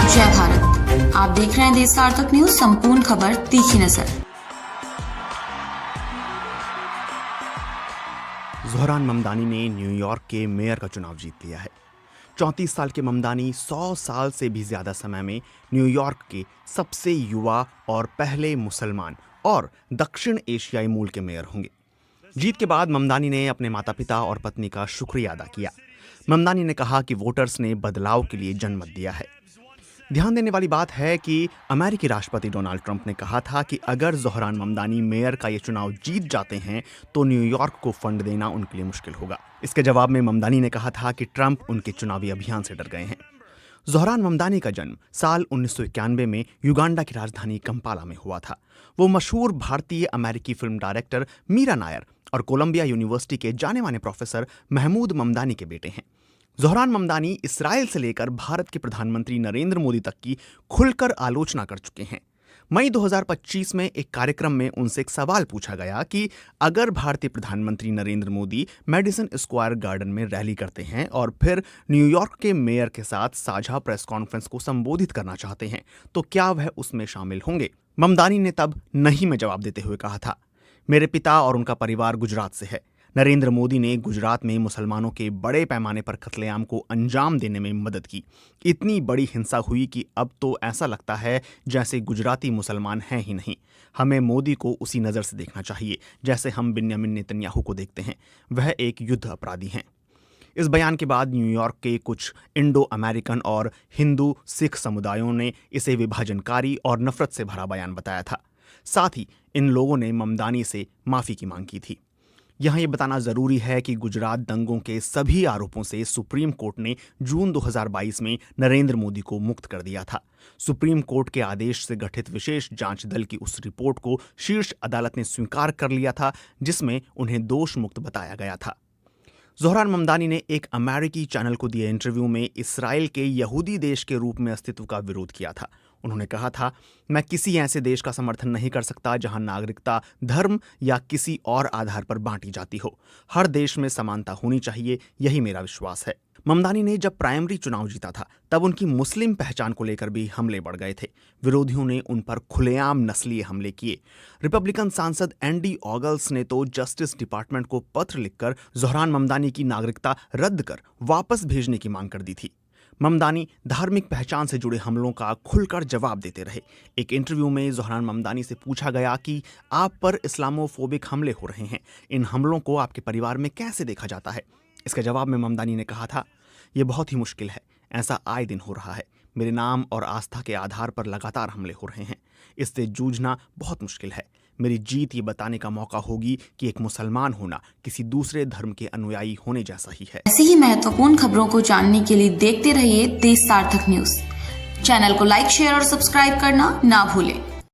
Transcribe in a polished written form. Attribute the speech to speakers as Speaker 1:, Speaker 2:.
Speaker 1: जय भारत। आप देख रहे हैं देश सार्थक न्यूज, संपूर्ण खबर तीखी नजर।
Speaker 2: ज़ोहरान ममदानी ने न्यूयॉर्क के मेयर का चुनाव जीत लिया है। 34 साल के ममदानी 100 साल से भी ज्यादा समय में न्यूयॉर्क के सबसे युवा और पहले मुसलमान और दक्षिण एशियाई मूल के मेयर होंगे। जीत के बाद ममदानी ने अपने माता पिता और पत्नी का शुक्रिया अदा किया। ममदानी ने कहा कि वोटर्स ने बदलाव के लिए जनमत दिया है। ध्यान देने वाली बात है कि अमेरिकी राष्ट्रपति डोनाल्ड ट्रंप ने कहा था कि अगर ज़ोहरान ममदानी मेयर का ये चुनाव जीत जाते हैं तो न्यूयॉर्क को फंड देना उनके लिए मुश्किल होगा। इसके जवाब में ममदानी ने कहा था कि ट्रंप उनके चुनावी अभियान से डर गए हैं। ज़ोहरान ममदानी का जन्म साल 1991 में युगांडा की राजधानी कंपाला में हुआ था। वो मशहूर भारतीय अमेरिकी फिल्म डायरेक्टर मीरा नायर और कोलंबिया यूनिवर्सिटी के जाने माने प्रोफेसर महमूद ममदानी के बेटे हैं। ज़ोहरान ममदानी इसराइल से लेकर भारत के प्रधानमंत्री नरेंद्र मोदी तक की खुलकर आलोचना कर चुके हैं। मई 2025 में एक कार्यक्रम में उनसे एक सवाल पूछा गया कि अगर भारतीय प्रधानमंत्री Narendra Modi Madison Square garden में रैली करते हैं और फिर न्यूयॉर्क के मेयर के साथ साझा प्रेस कॉन्फ्रेंस को संबोधित करना चाहते हैं तो क्या वह उसमें शामिल होंगे। ममदानी ने तब नहीं में जवाब देते हुए कहा था, मेरे पिता और उनका परिवार गुजरात से है। नरेंद्र मोदी ने गुजरात में मुसलमानों के बड़े पैमाने पर कत्लेआम को अंजाम देने में मदद की। इतनी बड़ी हिंसा हुई कि अब तो ऐसा लगता है जैसे गुजराती मुसलमान हैं ही नहीं। हमें मोदी को उसी नज़र से देखना चाहिए जैसे हम बिन्यामिन नेतन्याहू को देखते हैं। वह एक युद्ध अपराधी हैं। इस बयान के बाद न्यूयॉर्क के कुछ इंडो अमेरिकन और हिंदू सिख समुदायों ने इसे विभाजनकारी और नफरत से भरा बयान बताया था। साथ ही इन लोगों ने ममदानी से माफ़ी की मांग की थी। यहाँ ये बताना ज़रूरी है कि गुजरात दंगों के सभी आरोपों से सुप्रीम कोर्ट ने जून 2022 में नरेंद्र मोदी को मुक्त कर दिया था। सुप्रीम कोर्ट के आदेश से गठित विशेष जांच दल की उस रिपोर्ट को शीर्ष अदालत ने स्वीकार कर लिया था जिसमें उन्हें दोष मुक्त बताया गया था। ज़ोहरान ममदानी ने एक अमेरिकी चैनल को दिए इंटरव्यू में इसराइल के यहूदी देश के रूप में अस्तित्व का विरोध किया था। उन्होंने कहा था, मैं किसी ऐसे देश का समर्थन नहीं कर सकता जहां नागरिकता धर्म या किसी और आधार पर बांटी जाती हो। हर देश में समानता होनी चाहिए, यही मेरा विश्वास है। ममदानी ने जब प्राइमरी चुनाव जीता था तब उनकी मुस्लिम पहचान को लेकर भी हमले बढ़ गए थे। विरोधियों ने उन पर खुलेआम नस्लीय हमले किए। रिपब्लिकन सांसद एंडी ऑगल्स ने तो जस्टिस डिपार्टमेंट को पत्र लिखकर ज़ोहरान ममदानी की नागरिकता रद्द कर वापस भेजने की मांग कर दी थी। ममदानी धार्मिक पहचान से जुड़े हमलों का खुलकर जवाब देते रहे। एक इंटरव्यू में ज़ोहरान ममदानी से पूछा गया कि आप पर इस्लामोफोबिक हमले हो रहे हैं, इन हमलों को आपके परिवार में कैसे देखा जाता है। इसके जवाब में ममदानी ने कहा था, ये बहुत ही मुश्किल है, ऐसा आए दिन हो रहा है। मेरे नाम और आस्था के आधार पर लगातार हमले हो रहे हैं, इससे जूझना बहुत मुश्किल है। मेरी जीत ये बताने का मौका होगी कि एक मुसलमान होना किसी दूसरे धर्म के अनुयायी होने जैसा ही है।
Speaker 1: ऐसी ही महत्वपूर्ण खबरों को जानने के लिए देखते रहिए देश सार्थक न्यूज। चैनल को लाइक, शेयर और सब्सक्राइब करना ना भूलें।